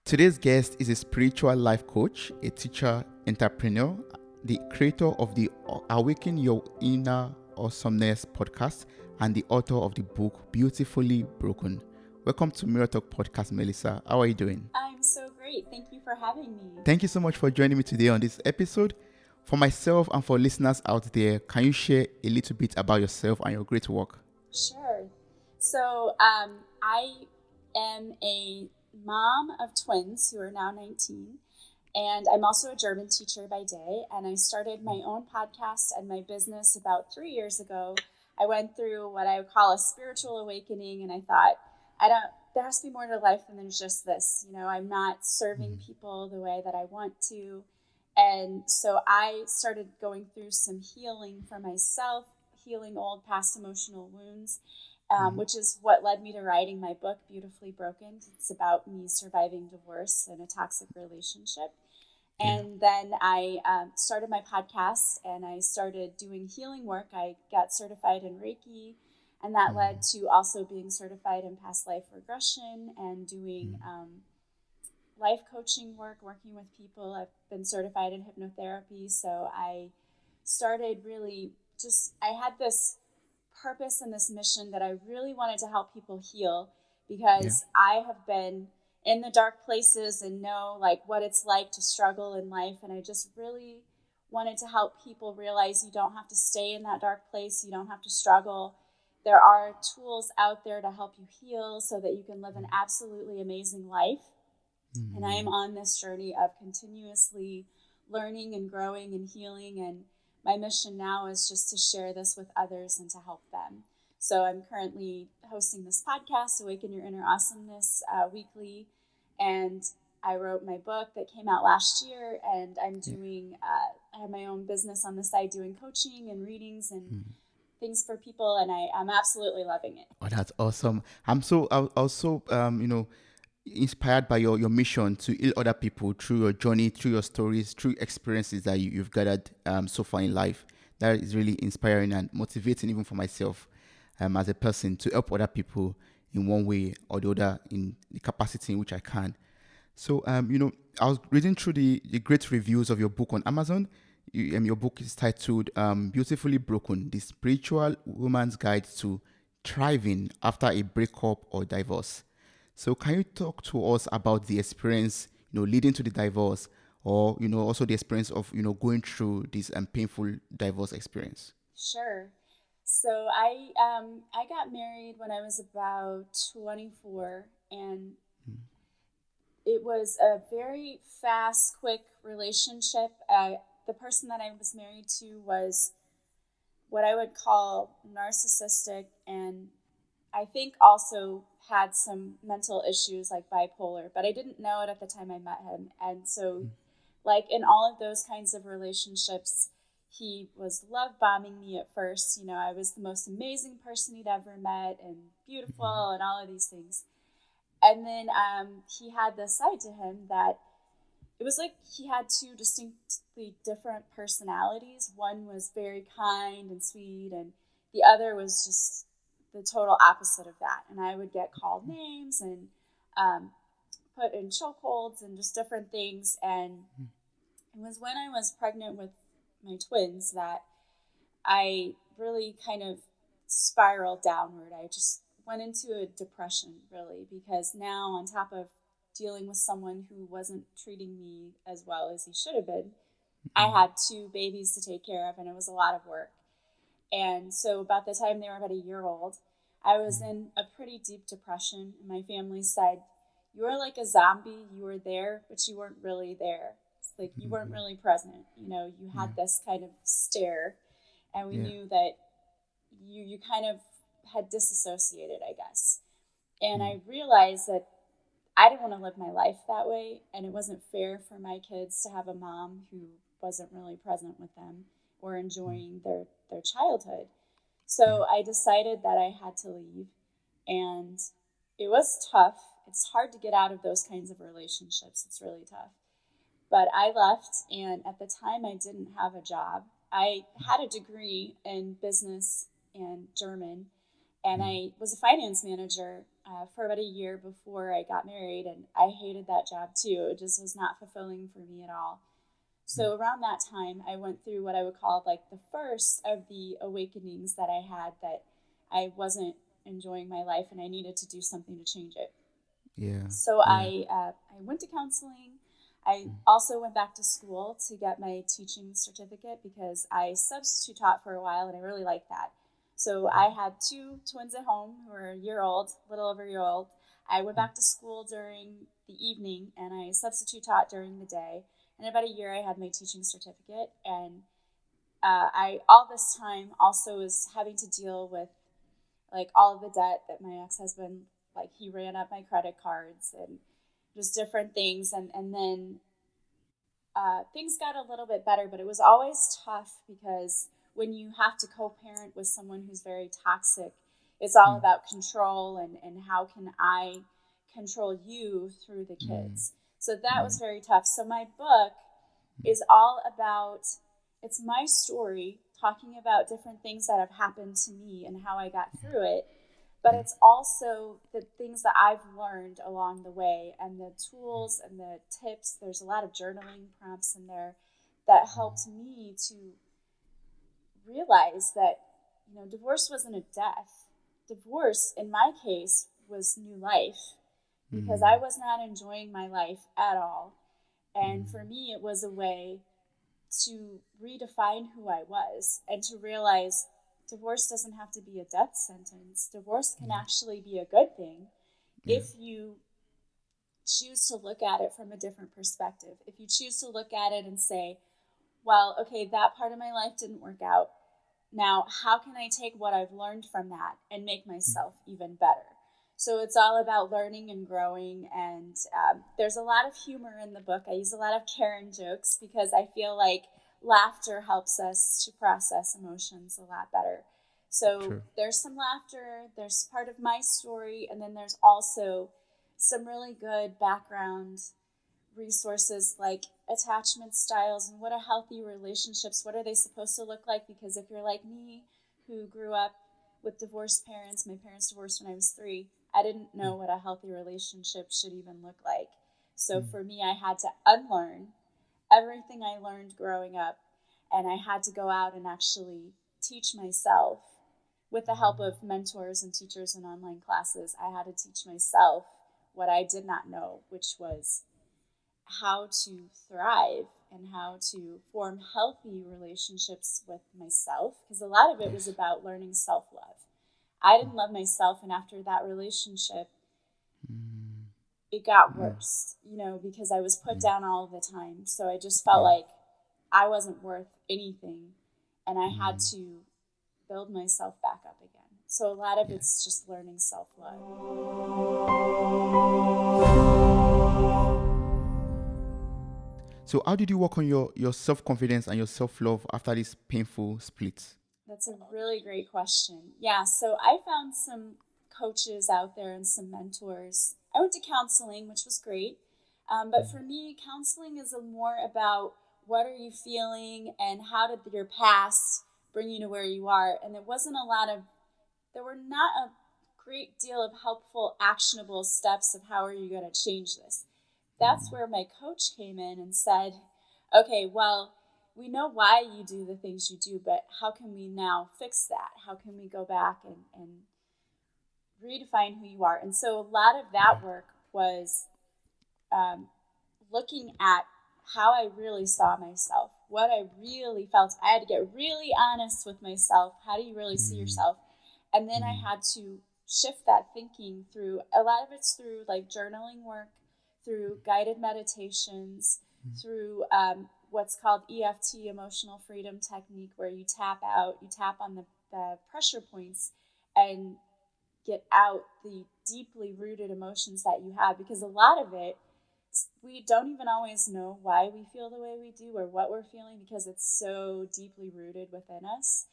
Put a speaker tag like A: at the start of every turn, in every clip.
A: Today's guest is a spiritual life coach, a teacher, entrepreneur, the creator of the Awaken Your Inner Awesomeness podcast, and the author of the book Beautifully Broken. Welcome to Mirror Talk Podcast, Melissa. How are you doing?
B: I'm so great. Thank you for having me.
A: Thank you so much for joining me today on this episode. For myself and for listeners out there, can you share a little bit about yourself and your great work?
B: Sure. So I am a mom of twins who are now 19, and I'm also a German teacher by day. And I started my own podcast and my business about 3 years ago. I went through what I would call a spiritual awakening, and I thought, there has to be more to life than there's just this. I'm not serving people the way that I want to. And so I started going through some healing for myself, healing old past emotional wounds, which is what led me to writing my book, Beautifully Broken. It's about me surviving divorce and a toxic relationship. And then I started my podcast and I started doing healing work. I got certified in Reiki, and that led to also being certified in past life regression and doing life coaching work, working with people. I've been certified in hypnotherapy. So I started I had this purpose and this mission that I really wanted to help people heal, because I have been in the dark places and know what it's like to struggle in life. And I just really wanted to help people realize you don't have to stay in that dark place. You don't have to struggle. There are tools out there to help you heal so that you can live an absolutely amazing life. And I am on this journey of continuously learning and growing and healing. And my mission now is just to share this with others and to help them. So I'm currently hosting this podcast, Awaken Your Inner Awesomeness, weekly. And I wrote my book that came out last year. And I'm doing, I have my own business on the side doing coaching and readings and things for people. And I'm absolutely loving it.
A: Oh, that's awesome. I'm also inspired by your mission to heal other people through your journey, through your stories, through experiences that you've gathered so far in life. That is really inspiring and motivating even for myself as a person to help other people in one way or the other in the capacity in which I can. So, I was reading through the great reviews of your book on Amazon. Your book is titled Beautifully Broken, The Spiritual Woman's Guide to Thriving After a Breakup or Divorce. So can you talk to us about the experience, leading to the divorce, or, also the experience of, going through this painful divorce experience?
B: Sure. So I got married when I was about 24, and it was a very fast, quick relationship. The person that I was married to was what I would call narcissistic, and I think also had some mental issues like bipolar, but I didn't know it at the time I met him. And so, in all of those kinds of relationships, he was love bombing me at first. I was the most amazing person he'd ever met and beautiful and all of these things. And then he had this side to him that it was like he had two distinctly different personalities. One was very kind and sweet, and the other was just the total opposite of that. And I would get called names and put in chokeholds and just different things. And it was when I was pregnant with my twins that I really kind of spiraled downward. I just went into a depression, really, because now on top of dealing with someone who wasn't treating me as well as he should have been, I had two babies to take care of, and it was a lot of work. And so about the time they were about a year old, I was in a pretty deep depression. My family said, "You were like a zombie. You were there, but you weren't really there. It's like you weren't really present. You had this kind of stare, and we knew that you kind of had disassociated, I guess." And I realized that I didn't want to live my life that way, and it wasn't fair for my kids to have a mom who wasn't really present with them or enjoying their childhood. So I decided that I had to leave, and it was tough. It's hard to get out of those kinds of relationships. It's really tough. But I left, and at the time I didn't have a job. I had a degree in business and German, and I was a finance manager for about a year before I got married, and I hated that job too. It just was not fulfilling for me at all. So around that time, I went through what I would call like the first of the awakenings that I had, that I wasn't enjoying my life and I needed to do something to change it.
A: Yeah.
B: So
A: Yeah.
B: I went to counseling. I also went back to school to get my teaching certificate because I substitute taught for a while and I really liked that. So I had two twins at home who were a year old, a little over a year old. I went back to school during the evening and I substitute taught during the day. And in about a year, I had my teaching certificate. And I all this time also was having to deal with like all of the debt that my ex-husband, like he ran up my credit cards and just different things. And then things got a little bit better, but it was always tough because when you have to co-parent with someone who's very toxic, it's all about control and how can I control you through the kids. So that was very tough. So my book is all about, it's my story talking about different things that have happened to me and how I got through it, but
A: Yeah.
B: it's also the things that I've learned along the way and the tools and the tips. There's a lot of journaling prompts in there that helped me to realize that, divorce wasn't a death. Divorce, in my case, was new life because I was not enjoying my life at all. And for me, it was a way to redefine who I was and to realize divorce doesn't have to be a death sentence. Divorce can actually be a good thing
A: Yeah.
B: if you choose to look at it from a different perspective. If you choose to look at it and say, well, okay, that part of my life didn't work out. Now, how can I take what I've learned from that and make myself even better? So it's all about learning and growing. And there's a lot of humor in the book. I use a lot of Karen jokes because I feel like laughter helps us to process emotions a lot better. So
A: True.
B: there's some laughter, there's part of my story, and then there's also some really good background resources like attachment styles and what are healthy relationships, what are they supposed to look like, because if you're like me who grew up with divorced parents, my parents divorced when I was 3, I didn't know what a healthy relationship should even look like. So for me, I had to unlearn everything I learned growing up, and I had to go out and actually teach myself with the help of mentors and teachers and online classes. I had to teach myself what I did not know, which was how to thrive and how to form healthy relationships with myself, because a lot of it was
A: Yes.
B: about learning self-love. I didn't love myself, and after that relationship it got worse, because I was put down all the time. So I just felt
A: Yeah.
B: like I wasn't worth anything and I had to build myself back up again. So a lot of
A: Yeah.
B: it's just learning self-love.
A: So how did you work on your self confidence and your self love after this painful split?
B: That's a really great question. Yeah, so I found some coaches out there and some mentors. I went to counseling, which was great. But for me, counseling is more about what are you feeling and how did your past bring you to where you are. And there were not a great deal of helpful, actionable steps of how are you going to change this. That's where my coach came in and said, okay, well, we know why you do the things you do, but how can we now fix that? How can we go back and redefine who you are? And so a lot of that work was um, looking at how I really saw myself, what I really felt. I had to get really honest with myself. How do you really see yourself? And then I had to shift that thinking through, a lot of it's through like journaling work, through guided meditations, through what's called EFT, emotional freedom technique, where you tap out, you tap on the pressure points and get out the deeply rooted emotions that you have, because a lot of it, we don't even always know why we feel the way we do or what we're feeling because it's so deeply rooted within us.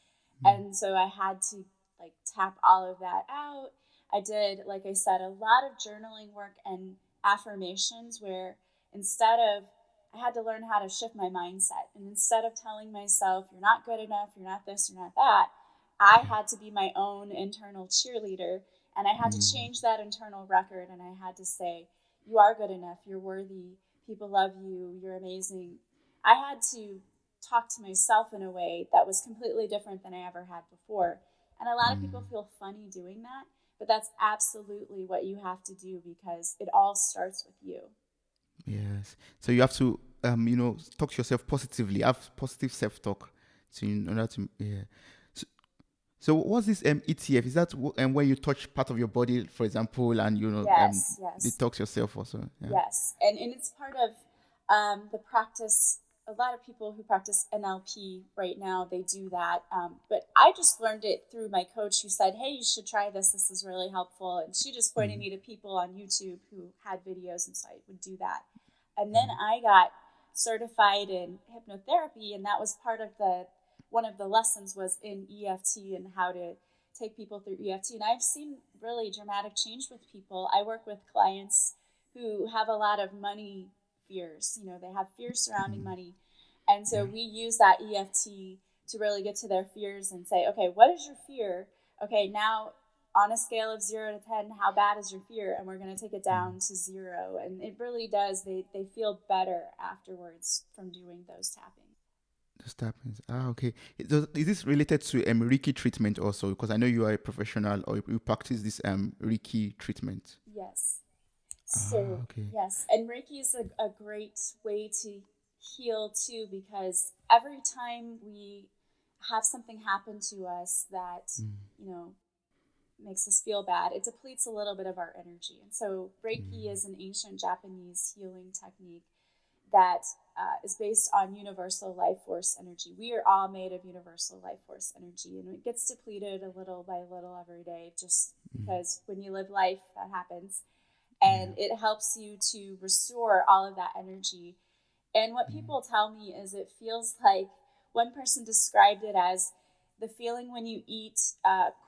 B: And so I had to like tap all of that out. I did, like I said, a lot of journaling work and affirmations where instead of, I had to learn how to shift my mindset. And instead of telling myself, you're not good enough, you're not this, you're not that, I had to be my own internal cheerleader And I had to change that internal record, and I had to say, you are good enough, you're worthy, people love you, you're amazing. I had to talk to myself in a way that was completely different than I ever had before. And a lot of people feel funny doing that, but that's absolutely what you have to do because it all starts with you.
A: Yes. So you have to, talk to yourself positively. Have positive self-talk, to in order to, yeah. So, so what's this ETF? Is that when you touch part of your body, for example, and
B: Yes, yes.
A: detox yourself also? Yeah.
B: Yes, and it's part of the practice. A lot of people who practice NLP right now, they do that. But I just learned it through my coach who said, hey, you should try this. This is really helpful. And she just pointed me to people on YouTube who had videos, and so I would do that. And then I got certified in hypnotherapy, and that was part of the one of the lessons was in EFT and how to take people through EFT. And I've seen really dramatic change with people. I work with clients who have a lot of money fears. You know, they have fears surrounding money. And so
A: Yeah.
B: we use that EFT to really get to their fears and say, okay, what is your fear? Okay, now on a scale of 0 to 10, how bad is your fear? And we're going to take it down to 0. And it really does. They feel better afterwards from doing those tappings.
A: Just happens. Ah, okay. Is this related to Reiki treatment also? Because I know you are a professional, or you practice this Reiki treatment.
B: Yes.
A: Ah,
B: So,
A: okay.
B: yes, and Reiki is a great way to heal too because every time we have something happen to us that, you know, makes us feel bad, it depletes a little bit of our energy. And so, Reiki is an ancient Japanese healing technique that is based on universal life force energy. We are all made of universal life force energy, and it gets depleted a little by little every day just because when you live life, that happens.
A: Yeah.
B: And it helps you to restore all of that energy. And what people tell me is it feels like one person described it as the feeling when you eat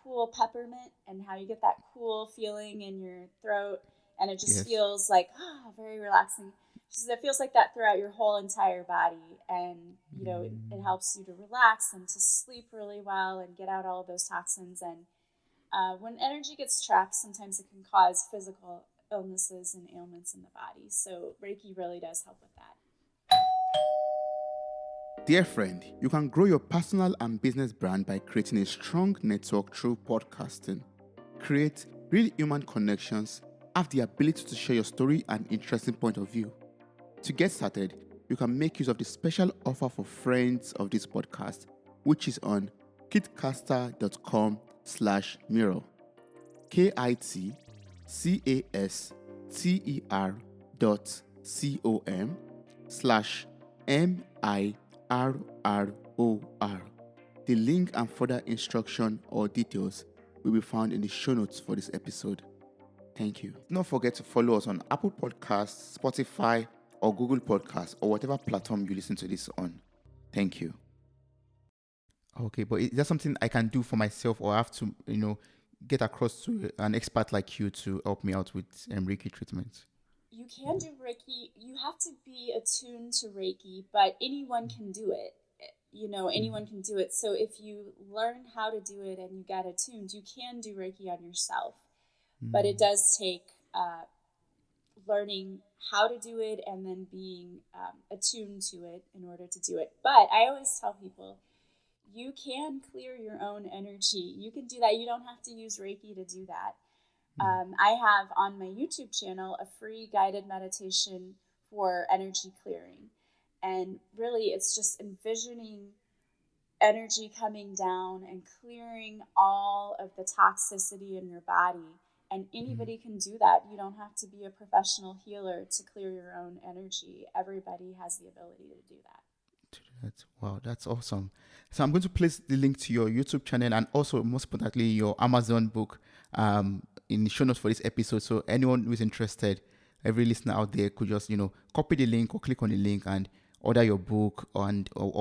B: cool peppermint and how you get that cool feeling in your throat, and it just
A: Yes.
B: feels like very relaxing. She says it feels like that throughout your whole entire body, and it helps you to relax and to sleep really well and get out all of those toxins. And when energy gets trapped, sometimes it can cause physical illnesses and ailments in the body. So Reiki really does help with that.
A: Dear friend, you can grow your personal and business brand by creating a strong network through podcasting. Create real human connections, have the ability to share your story and interesting point of view. To get started, you can make use of the special offer for friends of this podcast, which is on kitcaster.com/mirror. kitcaster.com/MIRROR. The link and further instruction or details will be found in the show notes for this episode. Thank you. Don't forget to follow us on Apple Podcasts, Spotify, or Google Podcasts, or whatever platform you listen to this on. Thank you. Okay, but is that something I can do for myself, or I have to, get across to an expert like you to help me out with Reiki treatment?
B: You can do Reiki. You have to be attuned to Reiki, but anyone can do it. Anyone can do it. So if you learn how to do it and you get attuned, you can do Reiki on yourself. But it does take learning how to do it and then being attuned to it in order to do it. But I always tell people, you can clear your own energy. You can do that. You don't have to use Reiki to do that. I have on my YouTube channel a free guided meditation for energy clearing. And really, it's just envisioning energy coming down and clearing all of the toxicity in your body. And anybody can do that. You don't have to be a professional healer to clear your own energy. Everybody has the ability to do that.
A: Wow, that's awesome. So I'm going to place the link to your YouTube channel and also, most importantly, your Amazon book in the show notes for this episode. So anyone who is interested, every listener out there could just, copy the link or click on the link and order your book or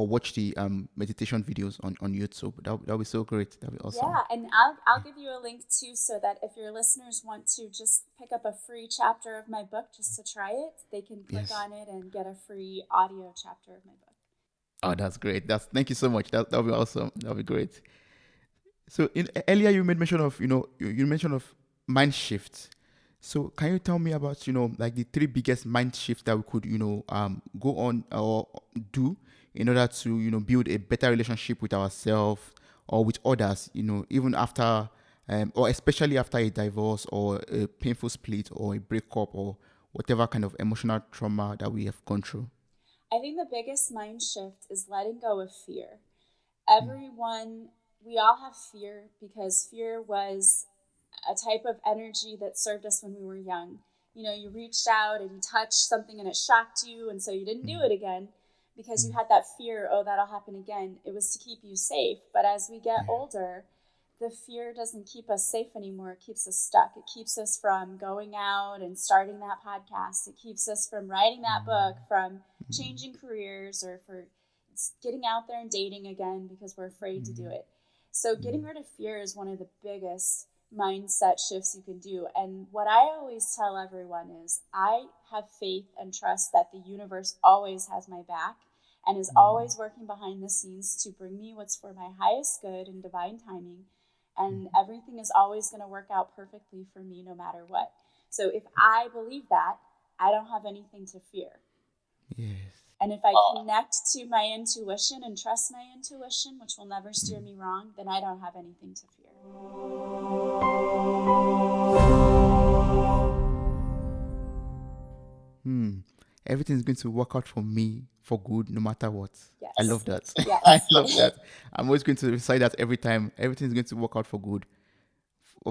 A: watch the meditation videos on YouTube. That'll be so great. That'll be awesome.
B: Yeah, and I'll give you a link too, so that if your listeners want to just pick up a free chapter of my book just to try it, they can click
A: Yes.
B: on it and get a free audio chapter of my book.
A: Oh, that's great. Thank you so much. That'll be awesome. That'll be great. So earlier you made mention of, you mentioned of mind shift. So can you tell me about, like the three biggest mind shifts that we could, go on or do in order to, build a better relationship with ourselves or with others, even after, or especially after a divorce or a painful split or a breakup or whatever kind of emotional trauma that we have gone through.
B: I think the biggest mind shift is letting go of fear.
A: Mm,
B: Everyone, we all have fear because fear was a type of energy that served us when we were young. You know, you reached out and you touched something and it shocked you, and so you didn't do
A: mm,
B: it again because you
A: mm,
B: had that fear, oh, that'll happen again. It was to keep you safe. But as we get
A: yeah,
B: older, the fear doesn't keep us safe anymore. It keeps us stuck. It keeps us from going out and starting that podcast. It keeps us from writing that book, from
A: mm,
B: changing careers, or for getting out there and dating again because we're afraid to do
A: mm,
B: it. So, getting
A: mm,
B: rid of fear is one of the biggest mindset shifts you can do. And what I always tell everyone is I have faith and trust that the universe always has my back and is
A: mm,
B: always working behind the scenes to bring me what's for my highest good and divine timing. And
A: mm.
B: everything is always going to work out perfectly for me no matter what. So if I believe that, I don't have anything to fear.
A: Yes.
B: And if I connect to my intuition and trust my intuition, which will never steer me wrong, then I don't have anything to fear.
A: Hmm. Everything's going to work out for me for good no matter what. I love
B: Yes.
A: that. I
B: Yes.
A: love that. I'm always going to recite that every time. Everything's going to work out for good.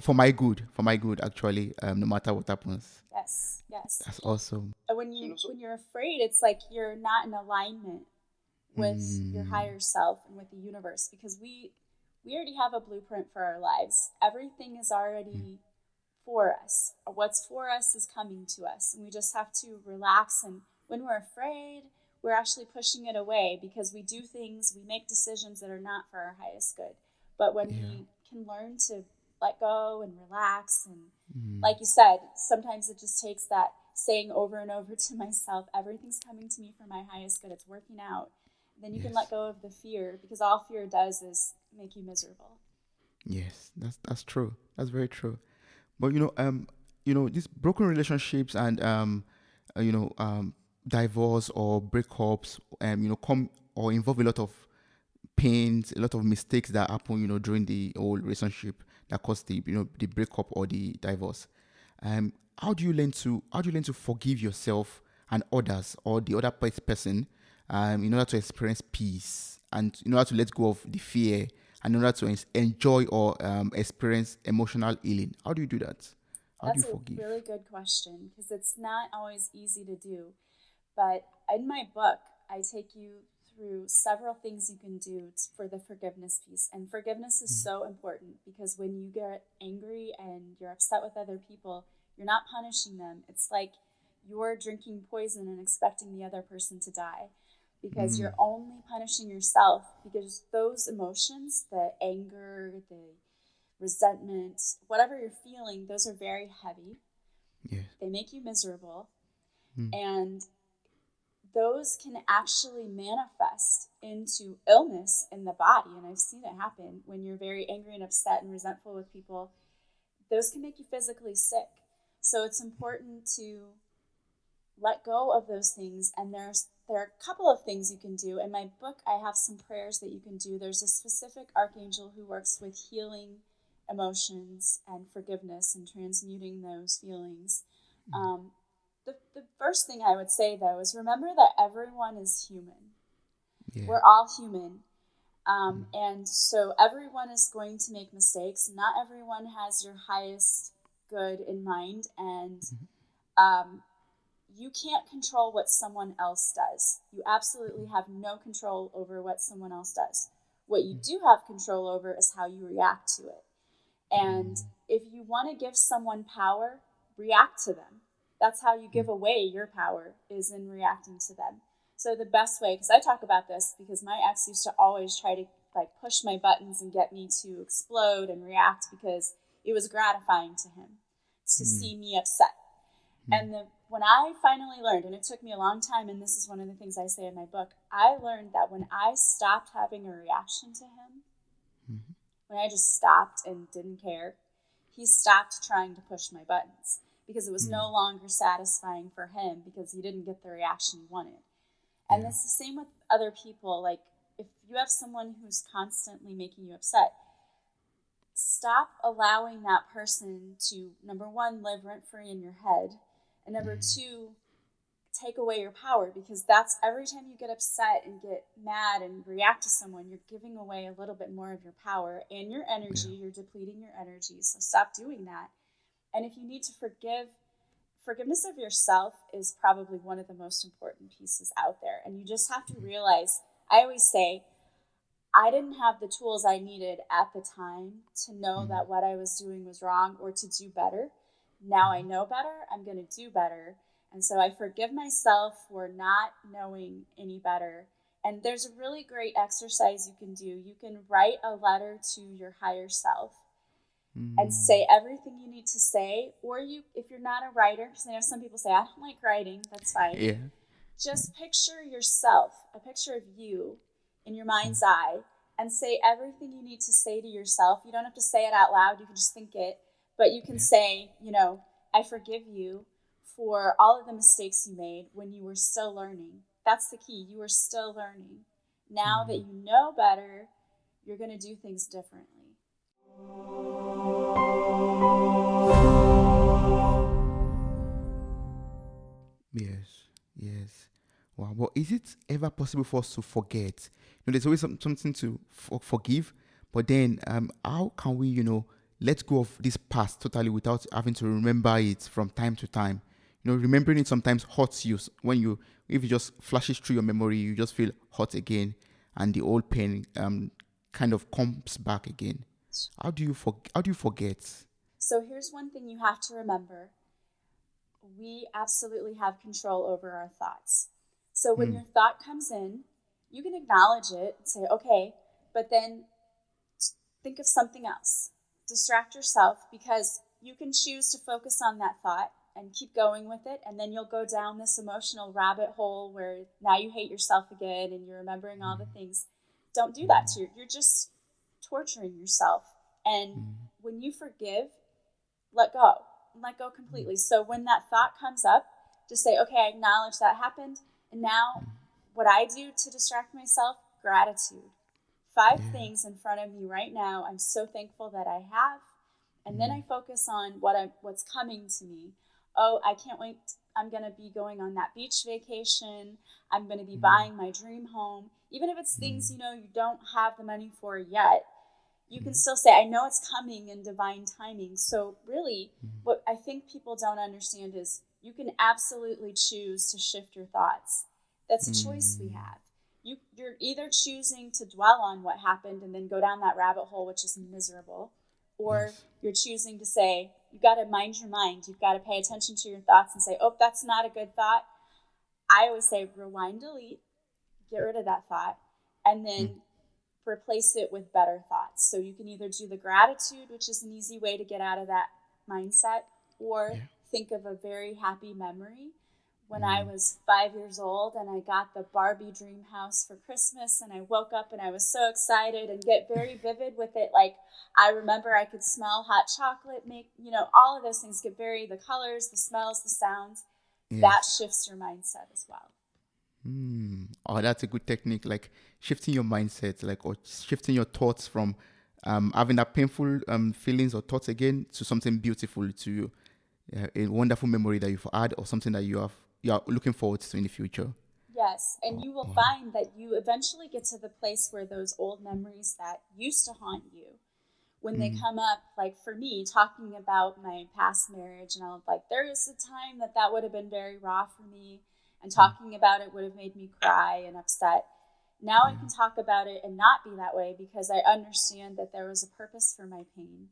A: For my good actually, no matter what happens.
B: Yes. Yes.
A: That's awesome.
B: And when you're afraid, it's like you're not in alignment with your
A: Mm,
B: higher self and with the universe because we already have a blueprint for our lives. Everything is
A: mm,
B: already for us. What's for us is coming to us. And we just have to relax. And when we're afraid, we're actually pushing it away because we do things, we make decisions that are not for our highest good. But when
A: yeah.
B: we can learn to let go and relax, and
A: Mm,
B: like you said, sometimes it just takes that saying over and over to myself, everything's coming to me for my highest good, it's working out. Then you can let
A: yes.
B: go of the fear because all fear does is make you miserable.
A: Yes. That's true. That's very true. But these broken relationships and uh, you know, um, divorce or breakups, come or involve a lot of pains, a lot of mistakes that happen, during the whole relationship that cause the breakup or the divorce. How do you learn to forgive yourself and others or the other person, in order to experience peace and in order to let go of the fear and in order to enjoy or experience emotional healing? How do you do that? How do you
B: That's a
A: forgive?
B: really good question because it's not always easy to do. But in my book, I take you through several things you can do for the forgiveness piece. And forgiveness is
A: Mm,
B: so important because when you get angry and you're upset with other people, you're not punishing them. It's like you're drinking poison and expecting the other person to die because
A: mm,
B: you're only punishing yourself because those emotions, the anger, the resentment, whatever you're feeling, those are very heavy.
A: yes.
B: They make you miserable.
A: Mm,
B: And those can actually manifest into illness in the body. And I've seen it happen when you're very angry and upset and resentful with people. Those can make you physically sick. So it's important to let go of those things. And there are a couple of things you can do. In my book, I have some prayers that you can do. There's a specific archangel who works with healing emotions and forgiveness and transmuting those feelings. Um, the first thing I would say, though, is remember that everyone is human.
A: yeah.
B: We're all human. And so everyone is going to make mistakes. Not everyone has your highest good in mind. And um, you can't control what someone else does. You absolutely have no control over what someone else does. What you do have control over is how you react to it. And
A: Mm,
B: if you want to give someone power, react to them. That's how you
A: mm,
B: give away your power, is in reacting to them. So the best way, because I talk about this because my ex used to always try to like push my buttons and get me to explode and react because it was gratifying to him to
A: mm,
B: see me upset.
A: mm,
B: And when I finally learned, and it took me a long time, and this is one of the things I say in my book, I learned that when I stopped having a reaction to him,
A: mm,
B: when I just stopped and didn't care, he stopped trying to push my buttons because it was
A: Mm.
B: no longer satisfying for him because he didn't get the reaction he wanted. And
A: Yeah.
B: it's the same with other people. Like, if you have someone who's constantly making you upset, stop allowing that person to, number one, live rent free in your head, and number
A: Mm.
B: two, take away your power, because that's every time you get upset and get mad and react to someone, you're giving away a little bit more of your power and your energy.
A: Yeah.
B: You're depleting your energy. So stop doing that. And if you need to forgive, forgiveness of yourself is probably one of the most important pieces out there. And you just have to realize, I always say, I didn't have the tools I needed at the time to know
A: Mm.
B: that what I was doing was wrong or to do better. Now I know better, I'm going to do better. And so I forgive myself for not knowing any better. And there's a really great exercise you can do. You can write a letter to your higher self and
A: Mm.
B: say everything you need to say. Or you, if you're not a writer, because I know some people say, I don't like writing, that's fine.
A: Yeah. Mm.
B: Just picture yourself, a picture of you in your
A: Mm.
B: mind's eye, and say everything you need to say to yourself. You don't have to say it out loud, you can just think it, but you can
A: Yeah.
B: say, I forgive you for all of the mistakes you made when you were still learning. That's the key. You are still learning. Now that
A: Mm.
B: you know better, you're going to do things differently.
A: Yes, yes. Wow. But is it ever possible for us to forget? There's always something to forgive, but then how can we, let go of this past totally without having to remember it from time to time? Remembering it sometimes hurts you when if it just flashes through your memory, you just feel hurt again, and the old pain kind of comes back again. How do you forget?
B: So here's one thing you have to remember: we absolutely have control over our thoughts. So when
A: Mm.
B: your thought comes in, you can acknowledge it and say, okay, but then think of something else. Distract yourself, because you can choose to focus on that thought and keep going with it. And then you'll go down this emotional rabbit hole where now you hate yourself again and you're remembering all the things. Don't do that to you. You're just torturing yourself. And when you forgive, let go completely. So when that thought comes up, just say, okay, I acknowledge that happened, and now what I do to distract myself: gratitude. Five
A: Yeah.
B: things in front of me right now I'm so thankful that I have. And then
A: Mm.
B: I focus on what's coming to me. Oh, I can't wait. I'm going to be going on that beach vacation. I'm going to be
A: Mm.
B: buying my dream home. Even if it's things
A: Mm.
B: you don't have the money for yet, you can
A: Mm.
B: still say, I know it's coming in divine timing. So, really, what I think people don't understand is you can absolutely choose to shift your thoughts. That's a choice we
A: Mm.
B: have. You're either choosing to dwell on what happened and then go down that rabbit hole, which is miserable, or
A: Yes.
B: you're choosing to say, you got to mind your mind. You've got to pay attention to your thoughts and say, oh, that's not a good thought. I always say, rewind, delete, get rid of that thought, and
A: Mm.
B: then replace it with better thoughts. So you can either do the gratitude, which is an easy way to get out of that mindset, or
A: Yeah.
B: think of a very happy memory. When I
A: Mm.
B: was 5 years old and I got the Barbie dream house for Christmas, and I woke up and I was so excited, and get very vivid with it. Like, I remember I could smell hot chocolate, all of those things, get very, the colors, the smells, the sounds. That
A: Yes.
B: shifts your mindset as well.
A: Mm. Oh, that's a good technique. Like shifting your mindset, like or shifting your thoughts from having that painful feelings or thoughts again to something beautiful, to a wonderful memory that you've had or something that you are looking forward to in the future.
B: Yes, and
A: Oh,
B: you will
A: wow.
B: find that you eventually get to the place where those old memories that used to haunt you, when they
A: Mm.
B: come up, like for me, talking about my past marriage, and I'll like, there is a time that would have been very raw for me, and
A: Mm.
B: talking about it would have made me cry and upset. Now I
A: Yeah.
B: can talk about it and not be that way, because I understand that there was a purpose for my pain,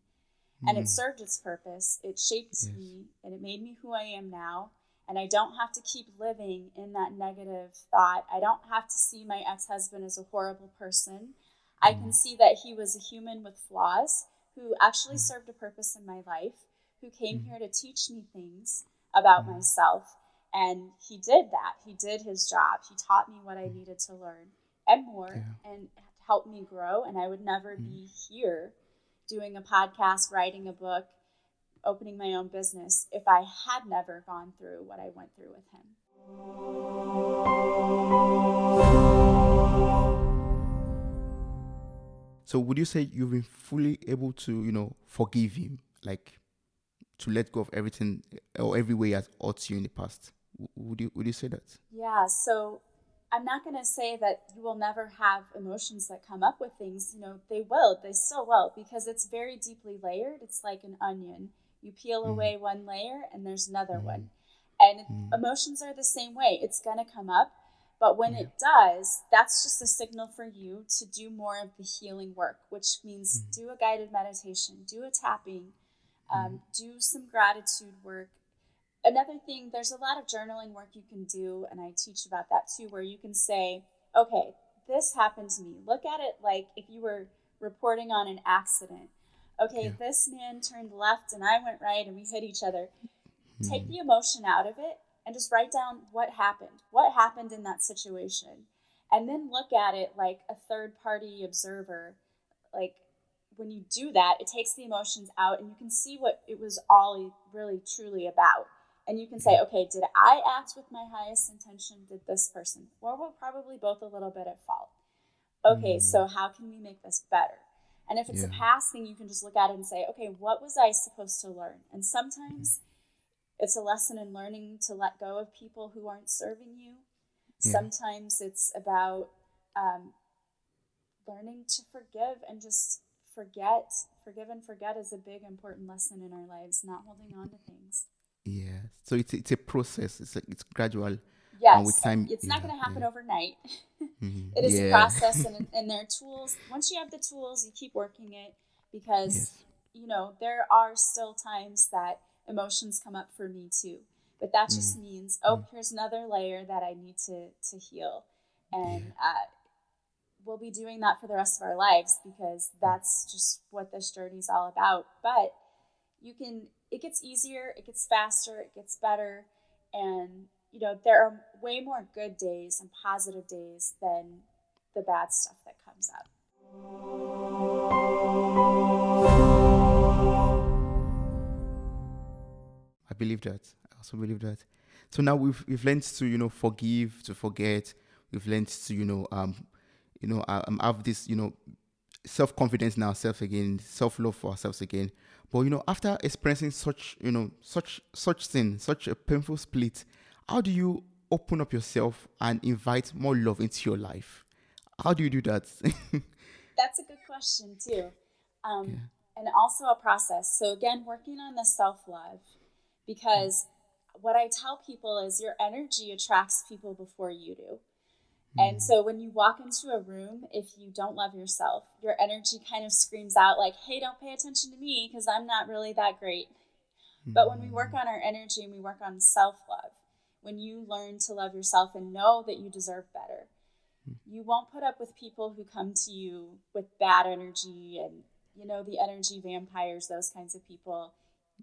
B: and it
A: Mm.
B: served its purpose. It shaped
A: Yes.
B: me and it made me who I am now. And I don't have to keep living in that negative thought. I don't have to see my ex husband as a horrible person. I can
A: Mm.
B: see that he was a human with flaws who actually served a purpose in my life, who came
A: Mm.
B: here to teach me things about
A: Mm.
B: myself. And he did that. He did his job. He taught me what I needed to learn and more,
A: Yeah.
B: and helped me grow. And I would never
A: Mm.
B: be here doing a podcast, writing a book, opening my own business if I had never gone through what I went through with him.
A: So would you say you've been fully able to, forgive him, like to let go of everything or every way he has hurt you in the past? Would you say that?
B: Yeah, so I'm not going to say that you will never have emotions that come up with things. They still will, because it's very deeply layered. It's like an onion. You peel
A: Mm,
B: away one layer and there's another
A: mm,
B: one. And
A: mm,
B: emotions are the same way. It's going to come up. But when
A: yeah.
B: it does, that's just a signal for you to do more of the healing work, which means do a guided meditation, do a tapping, do some gratitude work. Another thing, there's a lot of journaling work you can do, and I teach about that too, where you can say, okay, this happened to me. Look at it like if you were reporting on an accident. Okay,
A: Yeah.
B: this man turned left and I went right and we hit each other. Take
A: Mm,
B: the emotion out of it and just write down what happened. What happened in that situation? And then look at it like a third party observer. Like, when you do that, it takes the emotions out and you can see what it was all really truly about. And you can
A: yeah.
B: say, okay, did I act with my highest intention? Did this person? Or we're probably both a little bit at fault. Okay,
A: Mm,
B: so how can we make this better? And if it's a
A: yeah.
B: past thing, you can just look at it and say, okay, what was I supposed to learn? And sometimes it's a lesson in learning to let go of people who aren't serving you.
A: Yeah.
B: Sometimes it's about um, learning to forgive and just forget. Forgive and forget is a big, important lesson in our lives, not holding on to things.
A: Yeah. So it's a process. It's gradual, and with
B: Yes,
A: time,
B: it's not
A: yeah,
B: going to happen
A: yeah,
B: overnight. It is a
A: yeah.
B: process, and there are tools. Once you have the tools, you keep working it, because,
A: Yes.
B: there are still times that emotions come up for me too. But that
A: Mm,
B: just means, oh,
A: mm,
B: here's another layer that I need to heal.
A: yeah.
B: And we'll be doing that for the rest of our lives, because that's just what this journey is all about. But it gets easier, it gets faster, it gets better. And, there are way more good days and positive days than the bad stuff that comes up.
A: I believe that. I also believe that. So now we've learned to forgive, to forget. We've learned to have this self confidence in ourselves again, self love for ourselves again. But after experiencing such sin, such a painful split, how do you open up yourself and invite more love into your life? How do you do that?
B: That's a good question, too.
A: Yeah.
B: Um, and also a process. So, again, working on the self love, because what I tell people is your energy attracts people before you do. And
A: Mm,
B: so when you walk into a room, if you don't love yourself, your energy kind of screams out like, hey, don't pay attention to me because I'm not really that great. But when we work
A: mm,
B: on our energy and we work on self love, when you learn to love yourself and know that you deserve better, you won't put up with people who come to you with bad energy and, the energy vampires, those kinds of people.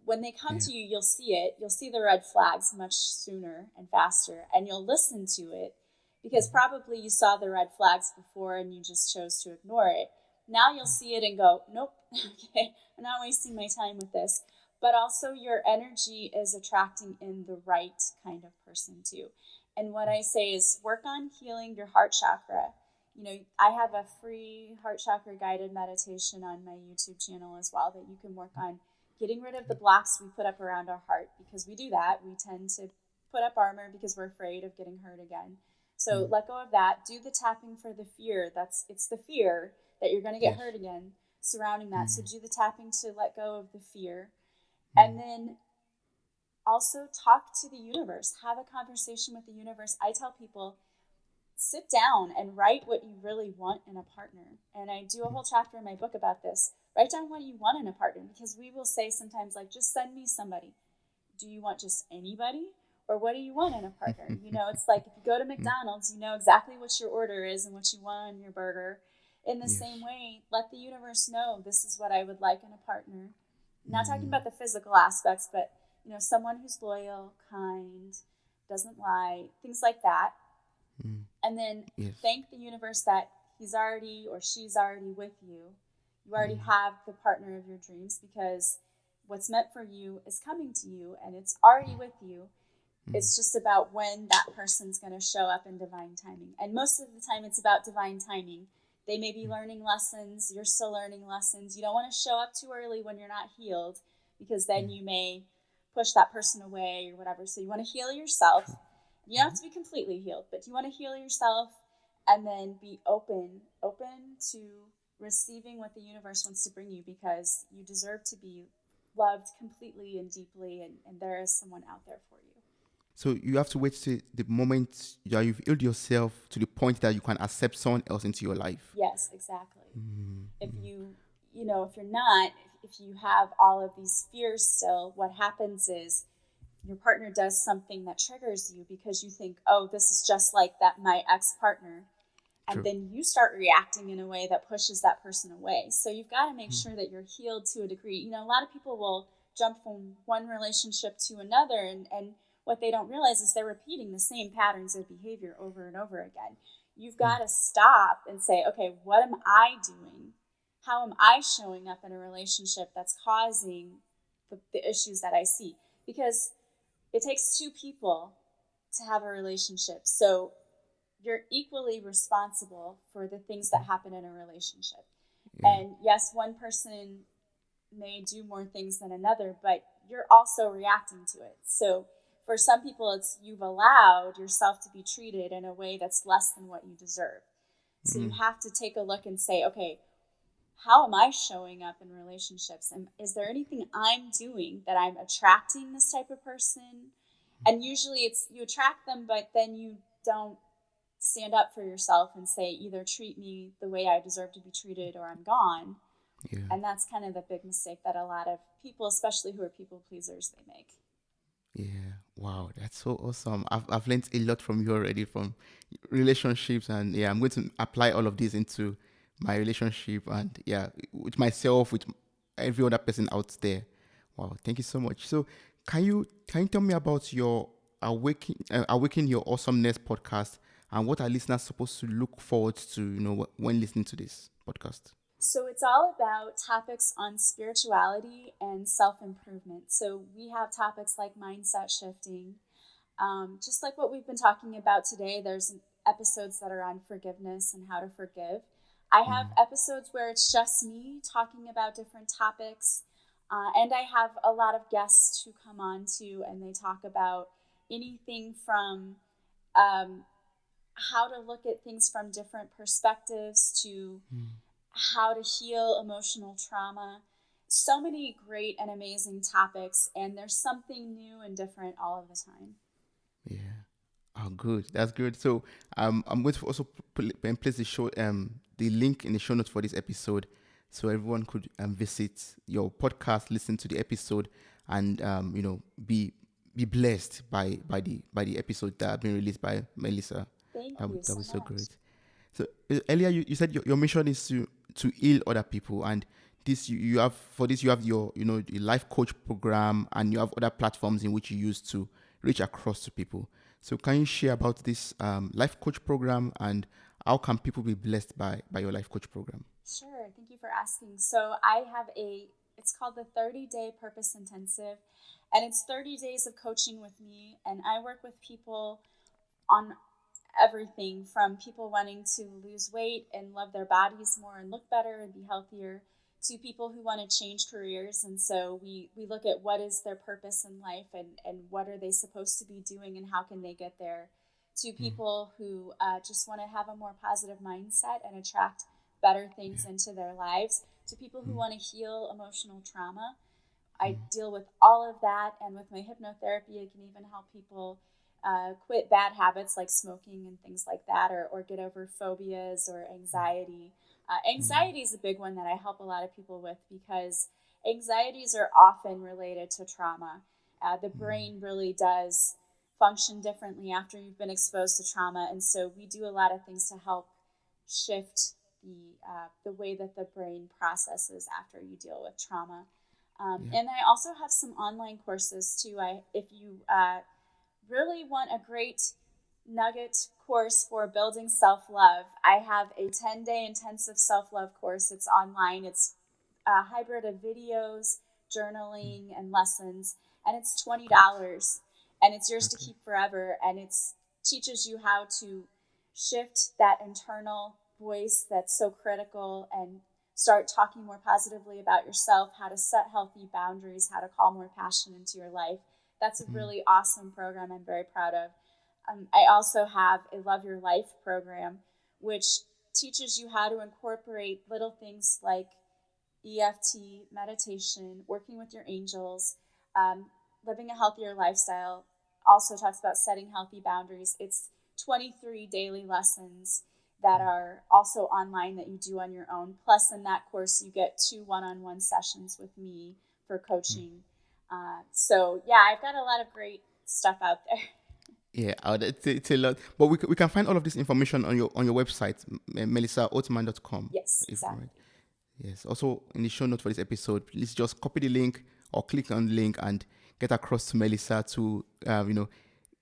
B: When they come
A: yeah.
B: to you, you'll see it. You'll see the red flags much sooner and faster, and you'll listen to it, because probably you saw the red flags before and you just chose to ignore it. Now you'll see it and go, nope, okay, I'm not wasting my time with this. But also, your energy is attracting in the right kind of person too. And what I say is work on healing your heart chakra. I have a free heart chakra guided meditation on my YouTube channel as well, that you can work on getting rid of the blocks we put up around our heart, because we do that. We tend to put up armor because we're afraid of getting hurt again. So
A: Mm,
B: let go of that. Do the tapping for the fear. It's the fear that you're going to get
A: yes.
B: hurt again surrounding that. So
A: Mm,
B: do the tapping to let go of the fear. And
A: mm,
B: then also talk to the universe. Have a conversation with the universe. I tell people, sit down and write what you really want in a partner. And I do a whole chapter in my book about this. Write down what you want in a partner, because we will say sometimes, like, just send me somebody. Do you want just anybody? Or what do you want in a partner? It's like if you go to
A: mm,
B: McDonald's, you know exactly what your order is and what you want on your burger. In the same
A: yes.
B: way, let the universe know this is what I would like in a partner. Not talking
A: Mm,
B: about the physical aspects, but someone who's loyal, kind, doesn't lie, things like that.
A: mm,
B: And then
A: yes.
B: thank the universe that he's already or she's already with you. You already
A: Mm,
B: have the partner of your dreams, because what's meant for you is coming to you and it's already with you.
A: Mm.
B: It's just about when that person's going to show up in divine timing. And most of the time, it's about divine timing. They may be learning lessons. You're still learning lessons. You don't want to show up too early when you're not healed because then
A: Mm.
B: you may push that person away or whatever. So you want to heal yourself.
A: True.
B: You don't have to be completely healed, but you want to heal yourself and then be open to receiving what the universe wants to bring you because you deserve to be loved completely and deeply, and there is someone out there for you.
A: So you have to wait till the moment that you've healed yourself to the point that you can accept someone else into your life.
B: Yes, exactly.
A: Mm.
B: If
A: Mm.
B: if you're not, if you have all of these fears still, what happens is your partner does something that triggers you because you think, oh, this is just like that my ex-partner. And
A: True.
B: then you start reacting in a way that pushes that person away. So you've got to make
A: Mm.
B: sure that you're healed to a degree. A lot of people will jump from one relationship to another, and what they don't realize is they're repeating the same patterns of behavior over and over again. You've
A: Mm.
B: got to stop and say, okay, what am I doing? How am I showing up in a relationship that's causing the issues that I see? Because it takes two people to have a relationship. So you're equally responsible for the things that happen in a relationship.
A: Yeah.
B: And yes, one person may do more things than another, but you're also reacting to it. So for some people, it's you've allowed yourself to be treated in a way that's less than what you deserve. So you
A: Mm.
B: have to take a look and say, okay, how am I showing up in relationships? And is there anything I'm doing that I'm attracting this type of person? And usually it's you attract them, but then you don't stand up for yourself and say, either treat me the way I deserve to be treated or I'm gone.
A: Yeah.
B: And that's kind of the big mistake that a lot of people, especially who are people pleasers, they make.
A: Yeah. Wow. That's so awesome. I've learned a lot from you already from relationships, and yeah, I'm going to apply all of this into my relationship and yeah, with myself, with every other person out there. Wow. Thank you so much. So can you tell me about your awaken your awesomeness podcast and what are listeners supposed to look forward to, when listening to this podcast?
B: So it's all about topics on spirituality and self improvement. So we have topics like mindset shifting, just like what we've been talking about today. There's episodes that are on forgiveness and how to forgive. I have
A: Mm.
B: episodes where it's just me talking about different topics, and I have a lot of guests who come on too, and they talk about anything from um, how to look at things from different perspectives to
A: Mm.
B: how to heal emotional trauma. So many great and amazing topics, and there's something new and different all of the time.
A: Yeah. Oh, good. That's good. So, I'm going to also place the link in the show notes for this episode, so everyone could visit your podcast, listen to the episode, and be blessed by the episode that have been released by Melissa.
B: Thank
A: That
B: you
A: would that
B: so
A: was so
B: much.
A: great. So earlier you said your mission is to heal other people, and this you have for this you have your the life coach program, and you have other platforms in which you use to reach across to people. So can you share about this life coach program and how can people be blessed by your life coach program?
B: Sure. Thank you for asking. So I have it's called the 30-day Purpose Intensive, and it's 30 days of coaching with me, and I work with people on everything from people wanting to lose weight and love their bodies more and look better and be healthier to people who want to change careers. And so we look at what is their purpose in life and what are they supposed to be doing and how can they get there, to
A: Mm.
B: people who just want to have a more positive mindset and attract better things
A: Yeah.
B: into their lives, to people who
A: Mm.
B: want to heal emotional trauma. I
A: Mm.
B: deal with all of that, and with my hypnotherapy, I can even help people quit bad habits like smoking and things like that, or get over phobias or anxiety.
A: Mm.
B: Anxiety is a big one that I help a lot of people with because anxieties are often related to trauma. The
A: Mm.
B: brain really does function differently after you've been exposed to trauma, and so we do a lot of things to help shift the way that the brain processes after you deal with trauma.
A: Yeah.
B: And I also have some online courses too. If you really want a great nugget course for building self love, I have a 10-day intensive self love course. It's online. It's a hybrid of videos, journaling and lessons, and it's $20, and it's yours to
A: Okay.
B: keep forever, and it's teaches you how to shift that internal voice that's so critical and start talking more positively about yourself, how to set healthy boundaries, how to call more passion into your life. That's a
A: Mm.
B: really awesome program I'm very proud of. I also have a Love Your Life program, which teaches you how to incorporate little things like EFT, meditation, working with your angels, um, living a healthier lifestyle. Also talks about setting healthy boundaries. It's 23 daily lessons that are also online that you do on your own. Plus, in that course, you get 2 one-on-one sessions with me for
A: Mm.
B: coaching. So, yeah, I've got a lot of great stuff out there.
A: Yeah, it's a lot, but we can find all of this information on your website, melissaoatman.com.
B: Yes,
A: If right,
B: exactly.
A: yes. Also in the show notes for this episode, please just copy the link or click on the link and get across to Melissa to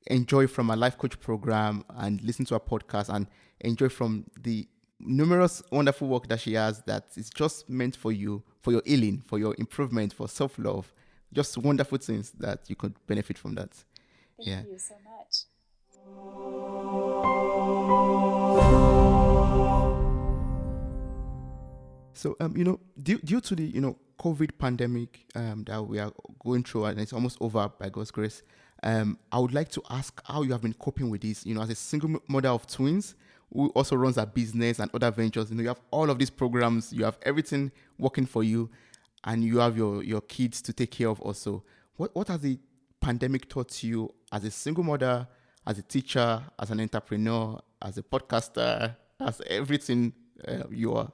A: enjoy from a life coach program and listen to a podcast and enjoy from the numerous wonderful work that she has that is just meant for you, for your healing, for your improvement, for self-love. Just wonderful things that you could benefit from that.
B: Thank
A: Yeah.
B: you so much.
A: So, due to the, COVID pandemic that we are going through and it's almost over by God's grace, I would like to ask how you have been coping with this, as a single mother of twins who also runs a business and other ventures. You have all of these programs, you have everything working for you, and you have your kids to take care of also. What has the pandemic taught you as a single mother, as a teacher, as an entrepreneur, as a podcaster, as everything you are?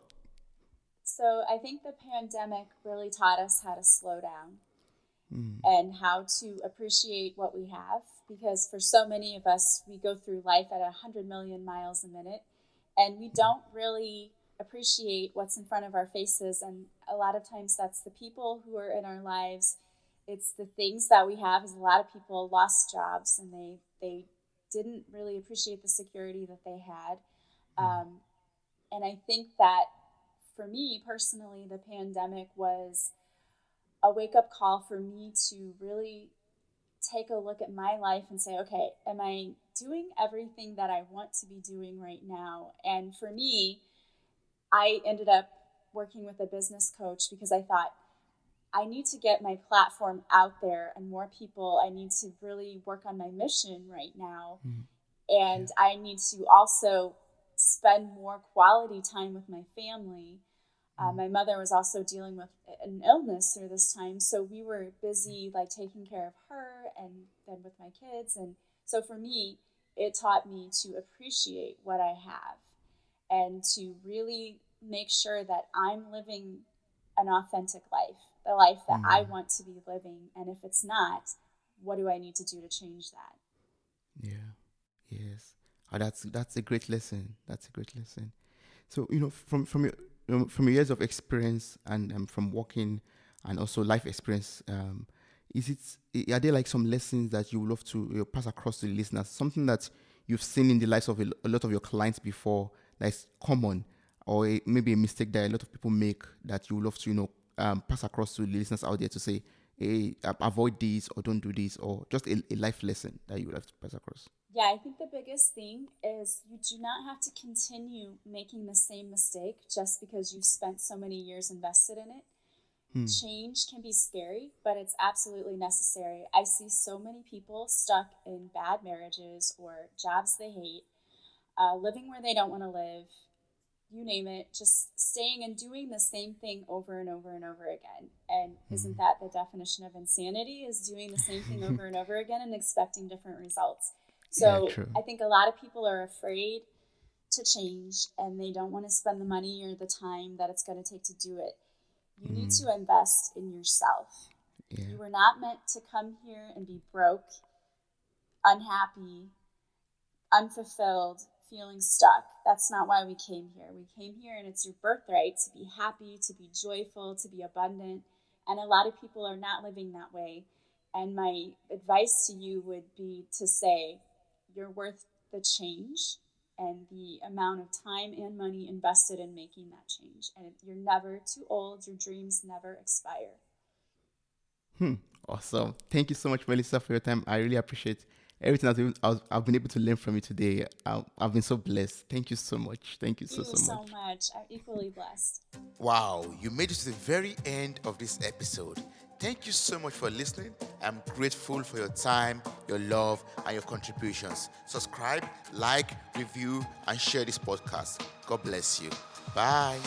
B: So, I think the pandemic really taught us how to slow down
A: Mm.
B: and how to appreciate what we have, because for so many of us we go through life at 100 million miles a minute and we don't really appreciate what's in front of our faces, and a lot of times that's the people who are in our lives. It's the things that we have, as a lot of people lost jobs and they didn't really appreciate the security that they had. And I think that for me personally, the pandemic was a wake up call for me to really take a look at my life and say, okay, am I doing everything that I want to be doing right now? And for me, I ended up working with a business coach because I thought I need to get my platform out there and more people. I need to really work on my mission right now.
A: Mm. Yeah.
B: And I need to also spend more quality time with my family.
A: Mm.
B: My mother was also dealing with an illness through this time, so we were busy like taking care of her and then with my kids. And so for me, it taught me to appreciate what I have and to really make sure that I'm living an authentic life, the life that I
A: Mm.
B: want to be living. And if it's not, what do I need to do to change that?
A: Yeah. Yes. That's a great lesson. That's a great lesson. So from your from your years of experience and from working and also life experience, is are there like some lessons that you would love to pass across to the listeners? Something that you've seen in the lives of a lot of your clients before that's common, or maybe a mistake that a lot of people make that you would love to pass across to the listeners out there to say, hey, avoid this or don't do this, or just a life lesson that you would have to pass across.
B: Yeah, I think the biggest thing is you do not have to continue making the same mistake just because you've spent so many years invested in it.
A: Hmm.
B: Change can be scary, but it's absolutely necessary. I see so many people stuck in bad marriages or jobs they hate, living where they don't want to live, you name it, just staying and doing the same thing over and over and over again. And isn't that the definition of insanity? Is doing the same thing over and over again and expecting different results.
A: Yeah,
B: So
A: true.
B: I think a lot of people are afraid to change and they don't want to spend the money or the time that it's going to take to do it. You need
A: Mm.
B: to invest in yourself.
A: Yeah.
B: You were not meant to come here and be broke, unhappy, unfulfilled, feeling stuck. That's not why we came here. We came here and it's your birthright to be happy, to be joyful, to be abundant. And a lot of people are not living that way. And my advice to you would be to say, you're worth the change and the amount of time and money invested in making that change. And you're never too old, your dreams never expire.
A: Awesome. Thank you so much, Melissa, for your time. I really appreciate everything I've been able to learn from you today. I've been so blessed. Thank you so much. Thank you
B: Thank you
A: so
B: so
A: much.
B: much. I'm equally blessed.
A: Wow, you made it to the very end of this episode. Thank you so much for listening. I'm grateful for your time, your love, and your contributions. Subscribe, like, review, and share this podcast. God bless you. Bye.